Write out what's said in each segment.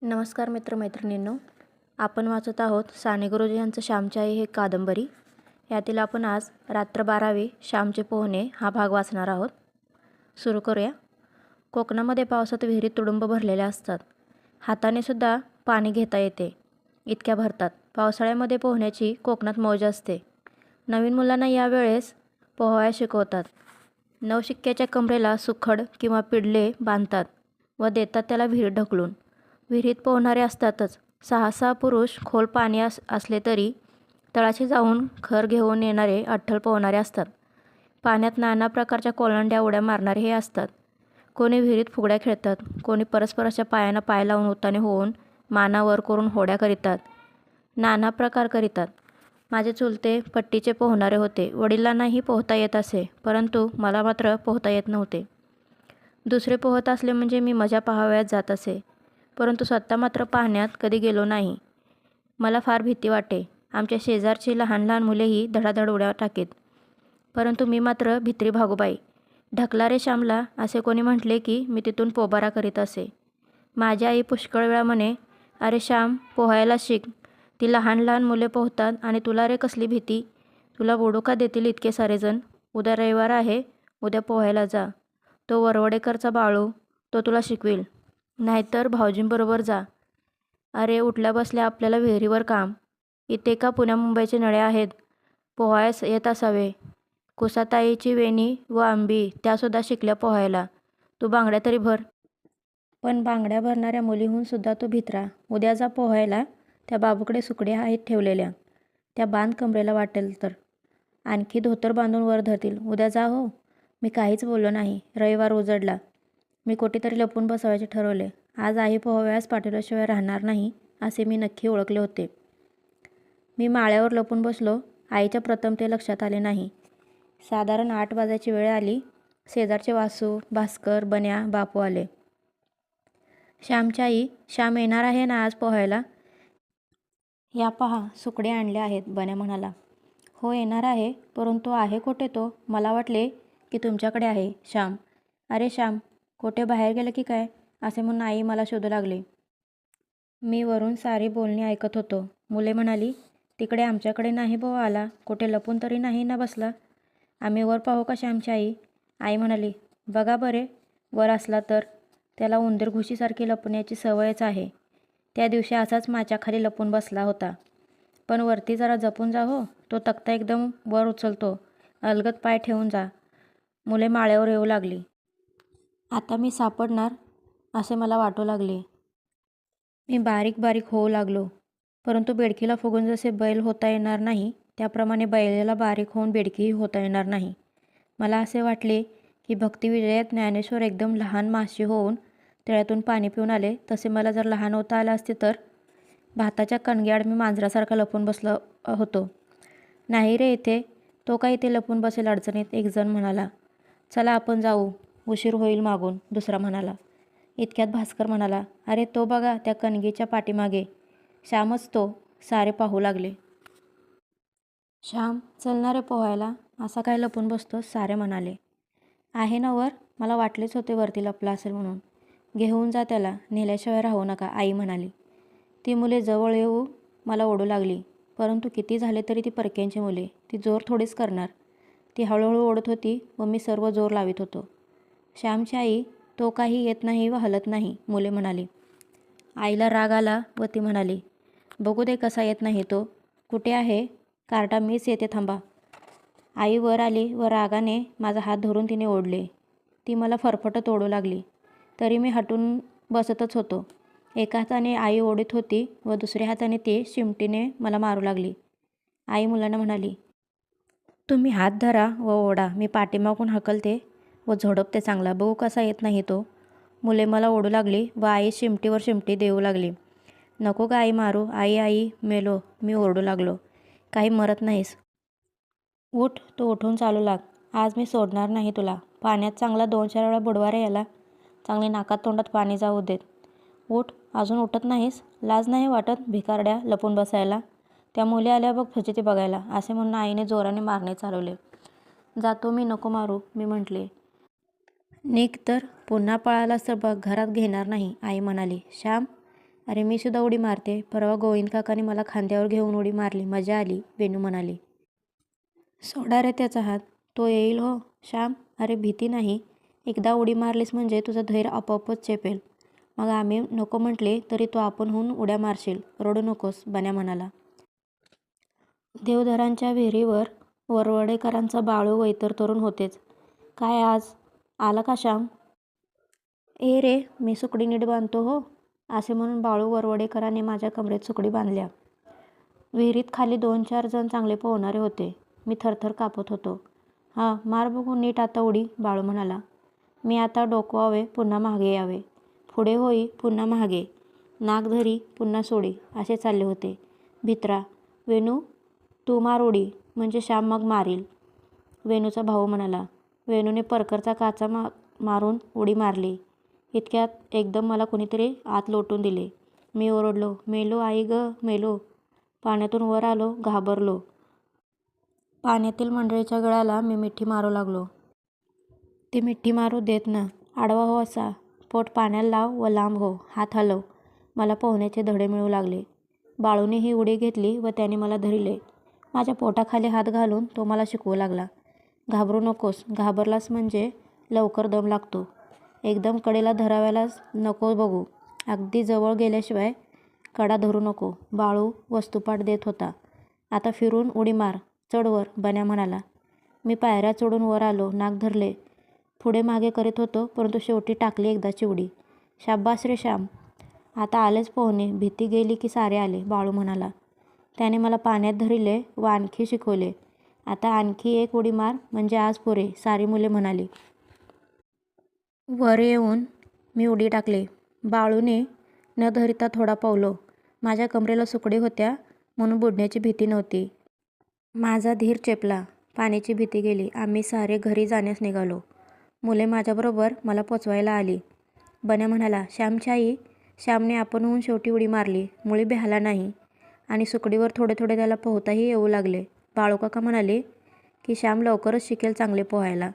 नमस्कार मित्रमैत्रिणींनो, आपण वाचत आहोत साने गुरुजी यांचं श्यामची आई ही कादंबरी. यातील आपण आज रात्र 12वी श्यामचे पोहणे हा भाग वाचणार आहोत. सुरू करूया. कोकणामध्ये पावसात विहिरी तुडुंब भरलेल्या असतात. हाताने सुद्धा पाणी घेता येते, इतक्या भरतात. पावसाळ्यामध्ये पोहण्याची कोकणात मौज असते. नवीन मुलांना यावेळेस पोहायला शिकवतात. नवशिक्याच्या कमरेला सुखड किंवा पिडले बांधतात व देतात त्याला विहिरीत ढकलून. विहिरीत पोहणारे असतातच. 6-6 पुरुष. खोल पाणी असले तरी तळाशी जाऊन खर घेऊन येणारे अट्टल पोहणारे असतात. पाण्यात नाना प्रकारच्या कोलंड्या उड्या मारणारे हे असतात. कोणी विहिरीत फुगड्या खेळतात, कोणी परस्पराच्या पायांना पाय लावून उताने होऊन मानावर करून होड्या करीतात, नाना प्रकार करीतात. माझे चुलते पट्टीचे पोहणारे होते. वडिलांनाही पोहता येत असे, परंतु मला मात्र पोहता येत नव्हते. दुसरे पोहत असले म्हणजे मी मजा पाहावयास जात असे, परंतु स्वतः मात्र पाहण्यात कधी गेलो नाही. मला फार भीती वाटे. आमच्या शेजारची लहान लहान मुलेही धडाधड उड्या टाकीत, परंतु मी मात्र भित्री भागूबाई. ढकला रे श्यामला असे कोणी म्हटले की मी तिथून पोबारा करीत असे. माझी आई पुष्कळ वेळा म्हणे, अरे श्याम, पोहायला शिक. ती लहान लहान मुले पोहतात आणि तुला रे कसली भीती. तुला बुडू का देतील इतके सारेजण. उद्या रविवार आहे, उद्या पोहायला जा. तो वरवडेकरचा बाळू, तो तुला शिकवेल. नाहीतर भाऊजींबरोबर जा. अरे उठल्या बसल्या आपल्याला विहिरीवर काम. इथे का पुण्या मुंबईचे नळे आहेत. पोहायस येत असावे. कुसाताईची वेणी व आंबी त्यासुद्धा शिकल्या पोहायला. तू बांगड्या तरी भर. पण बांगड्या भरणाऱ्या मुलीहून सुद्धा तू भित्रा. उद्या जा पोहायला. त्या बाबूकडे सुकड्या आहेत ठेवलेल्या, त्या बांध कमरेला वाटेल तर. आणखी धोतर बांधून वर धरतील. उद्या जा हो. मी काहीच बोललो नाही. रविवार उजडला. मी कुठेतरी लपून बसवायचे ठरवले. आज आई पोहावयास पाठवल्याशिवाय राहणार नाही असे मी नक्की ओळखले होते. मी माळ्यावर लपून बसलो. आईच्या प्रथम ते लक्षात आले नाही. साधारण 8 वाजायची वेळ आली. शेजारचे वासू, भास्कर, बन्या, बापू आले. श्यामची आई, श्याम येणार आहे ना आज पोहायला. या पहा, सुकडे आणले आहेत, बन्या म्हणाला. हो येणार आहे, परंतु आहे कुठे तो. मला वाटले की तुमच्याकडे आहे श्याम. अरे श्याम कुठे बाहेर गेलं की काय, असे म्हणून आई मला शोधू लागली. मी वरून सारी बोलणी ऐकत होतो. मुले म्हणाली, तिकडे आमच्याकडे नाही बुवा आला. कुठे लपून तरी नाही ना बसला. आम्ही वर पाहू का श्यामची आई. आई म्हणाली, बघा बरे, वर असला तर. त्याला उंदीर घुशीसारखी लपण्याची सवयच आहे. त्या दिवशी असाच माच्याखाली लपून बसला होता. पण वरती जरा जपून जा हो. तो तक्ता एकदम वर उचलतो. अलगद पाय ठेवून जा. मुले माळ्यावर येऊ लागली. आता मी सापडणार असे मला वाटू लागले. मी बारीक बारीक होऊ लागलो. परंतु बेडकीला फुगून जसे बैल होता येणार नाही, त्याप्रमाणे बैलाला बारीक होऊन बेडकीही होता येणार नाही. मला असे वाटले की भक्तिविजयात ज्ञानेश्वर एकदम लहान माशी होऊन तळ्यातून पाणी पिऊन आले, तसे मला जर लहान होता आलं असते तर. भाताच्या कणग्याआड मी मांजरासारखा लपून बसलो होतो. नाही रे इथे, तो काय इथे लपून बसेल अडचणीत, एक जण म्हणाला. चला आपण जाऊ, उशीर होईल मागून, दुसरा म्हणाला. इतक्यात भास्कर म्हणाला, अरे तो बघा त्या कणगीच्या पाठीमागे. श्यामच तो. सारे पाहू लागले. श्याम चलणार रे पोहायला, असा काय लपून बसतो, सारे म्हणाले. आहे ना वर. मला वाटलेच होते वरती लपला असेल म्हणून. घेऊन जा त्याला, नेल्याशिवाय राहू नका, आई म्हणाली. ती मुले जवळ येऊ मला ओढू लागली. परंतु किती झाले तरी ती परक्यांची मुले, ती जोर थोडीच करणार. ती हळूहळू ओढत होती व मी सर्व जोर लावित होतो. श्यामची आई, तो काही येत नाही व हलत नाही, मुले म्हणाली. आईला राग आला व ती म्हणाली, बघू दे कसा येत नाही तो. कुठे आहे कार्टा, मीच येते, थांबा. आई वर आली व रागाने माझा हात धरून तिने ओढले. ती मला फरफटत ओढू लागली. तरी मी हटून बसतच होतो. एका हाताने आई ओढीत होती व दुसऱ्या हाताने ती शिमटीने मला मारू लागली. आई मुलांना म्हणाली, तुम्ही हात धरा व ओढा, मी पाठीमागून हकलते व झोडपते चांगला, बघू कसा येत नाही तो. मुले मला ओढू लागली व आई शिमटीवर शिमटी देऊ लागली. नको का आई मारू. आई आई मेलो, मी ओरडू लागलो. काही मरत नाहीस. उठ, तू उठून चालू लाग. आज मी सोडणार नाही तुला. पाण्यात चांगला 2-4 वेळा बुडवा रे याला. चांगले नाकात तोंडात पाणी जाऊ देत. उठ, अजून उठत नाहीस. लाज नाही वाटत भिकारड्या लपून बसायला. त्या मुली आल्या बघ फजिती बघायला, असे म्हणून आईने जोराने मारणे चालवले. जातो मी, नको मारू, मी म्हटले. निघ तर, पुन्हा पळालास तर बघ घरात घेणार नाही, आई म्हणाली. श्याम, अरे मी सुद्धा उडी मारते. परवा गोविंद काकाने मला खांद्यावर घेऊन उडी मारली, मजा आली, वेणू म्हणाली. सोडा रे त्याचा हात, तो येईल हो. श्याम, अरे भीती नाही. एकदा उडी मारलीस म्हणजे तुझं धैर्य आपोआपच चेपेल. मग आम्ही नको म्हटले तरी तो आपणहून उड्या मारशील. रडू नकोस, बन्या म्हणाला. देवधरांच्या विहिरीवर वरवडेकरांचा बाळू वैतर तरुण होतेच. काय आज आला का श्याम? ए रे, मी सुकडी नीट बांधतो हो. असे म्हणून बाळू वरवडेकरांनी माझ्या कमरेत सुकडी बांधल्या. विहिरीत खाली 2-4 जण चांगले पोहणारे होते. मी थरथर कापत होतो. हां, मार बघू नीट आता उडी, बाळू म्हणाला. मी आता डोकवावे, पुन्हा मागे यावे. पुढे होई, पुन्हा मागे. नाक धरी, पुन्हा सोडी, असे चालले होते. भित्रा, वेणू तू मार उडी, म्हणजे श्याम मग मारील, वेणूचा भाऊ म्हणाला. वेणूने परकरचा काचा मारून उडी मारली. इतक्यात एकदम मला कुणीतरी आत लोटून दिले. मी ओरडलो, मेलो आई ग, मेलो. पाण्यातून वर आलो, घाबरलो. पाण्यातील मंडळीच्या गळ्याला मी मिठी मारू लागलो. ते मिठी मारू देत ना. आडवा हो असा, पोट पाण्याला लाव व लांब हो, हात हलव. मला पोहण्याचे धडे मिळू लागले. बाळूने ही उडी घेतली व त्याने मला धरले. माझ्या पोटाखाली हात घालून तो मला शिकवू लागला. घाबरू नकोस, घाबरलास म्हणजे लवकर दम लागतो. एकदम कडेला धराव्यालाच नको बघू. अगदी जवळ गेल्याशिवाय कडा धरू नको. बाळू वस्तुपाठ देत होता. आता फिरून उडी मार, चढ वर, बन्या म्हणाला. मी पायऱ्या चढून वर आलो, नाक धरले. पुढे मागे करीत होतो, परंतु शेवटी टाकली एकदाची उडी. शाब्बास रे श्याम, आता आलेच पोहणे, भीती गेली की सारे आले, बाळू म्हणाला. त्याने मला पाण्यात धरिले व आणखी शिकवले. आता आणखी एक उडी मार, म्हणजे आज पुरे, सारी मुले म्हणाली. वर येऊन मी उडी टाकली. बाळूने न धरिता थोडा पावलो. माझ्या कमरेला सुकडी होत्या म्हणून बुडण्याची भीती नव्हती. माझा धीर चेपला. पाण्याची भीती गेली. आम्ही सारे घरी जाण्यास निघालो. मुले माझ्याबरोबर मला पोचवायला आली. बन्या म्हणाला, श्यामची आई. श्यामने आपणहून शेवटी उडी मारली. मुळी भ्याला नाही आणि सुकडीवर थोडे थोडे त्याला पोहताही येऊ लागले. बाळूकाका म्हणाले की श्याम लवकरच शिकेल चांगले पोहायला.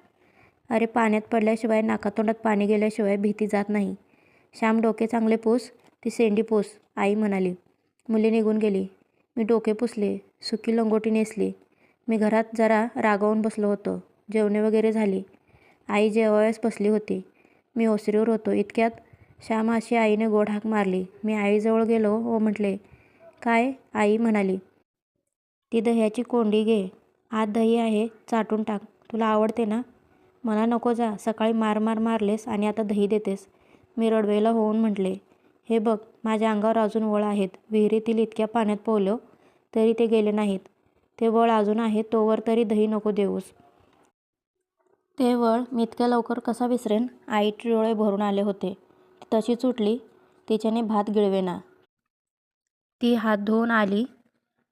अरे पाण्यात पडल्याशिवाय, नाकातोंडात पाणी गेल्याशिवाय भीती जात नाही. श्याम डोके चांगले पुस, ती सेंडी पुस, आई म्हणाली. मुली निघून गेली. मी डोके पुसले, सुकी लंगोटी नेसली. मी घरात जरा रागावून बसलो होतो. जेवणे वगैरे झाली. आई जेवावयास बसली होती. मी ओसरीवर होतो. इतक्यात श्याम अशी आईने गोड हाक मारली. मी आईजवळ गेलो व म्हटले, काय? आई म्हणाली, ती दह्याची कोंडी घे. आत दही आहे, चाटून टाक. तुला आवडते ना? मला नको जा. सकाळी मार मारलेस आणि आता दही देतेस. मी रडवेला होऊन म्हटले, हे बघ, माझ्या अंगावर अजून वळ आहेत. विहिरीतील इतक्या पाण्यात पोहलो तरी ते गेले नाहीत. ते वळ अजून आहे, तोवर तरी दही नको देऊस. ते वळ मी इतक्या लवकर कसा विसरेन? आईचे डोळे भरून आले होते. ती तशीच उठली. तिच्याने भात गिळवेना. ती हात धुवून आली.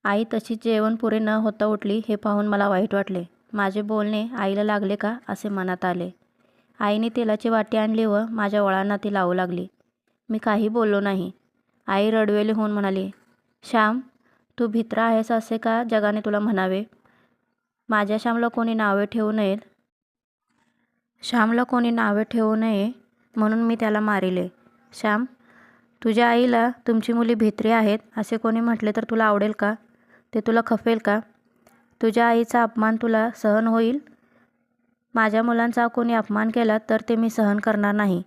आई तशीच जेवण पुरे न होता उठली. हे पाहून मला वाईट वाटले. माझे बोलणे आईला लागले का असे मनात आले. आईने तेलाची वाटी आणली व माझ्या वळांना ती लावू लागली. मी काही बोललो नाही. आई रडवेली होऊन म्हणाली, श्याम, तू भित्रा आहेस असे का जगाने तुला म्हणावे? माझ्या श्यामला कोणी नावे ठेवू नयेत. श्यामला कोणी नावे ठेवू नये म्हणून मी त्याला मारिले. श्याम, तुझ्या आईला तुमची मुली भित्री आहेत असे कोणी म्हटले तर तुला आवडेल का? ते तुला खपेल का? तुझ्या आईचा अपमान तुला सहन होईल? माझ्या मुलांचा कोणी अपमान केला तर ते मी सहन करणार नाही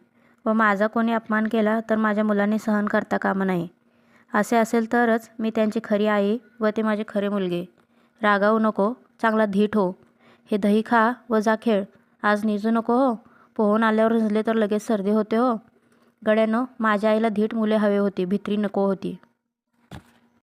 व माझा कोणी अपमान केला तर माझ्या मुलांनी सहन करता कामा नये. असे असेल तरच मी त्यांची खरी आई व ते माझे खरे मुलगे. रागावू नको, चांगला धीट हो. हे दही खा व जा खेळ. आज निजू नको हो. पोहून आल्यावर रुजले तर लगेच सर्दी होते हो. गड्यानो, माझ्या आईला धीट मुले हवे होती, भित्री नको होती.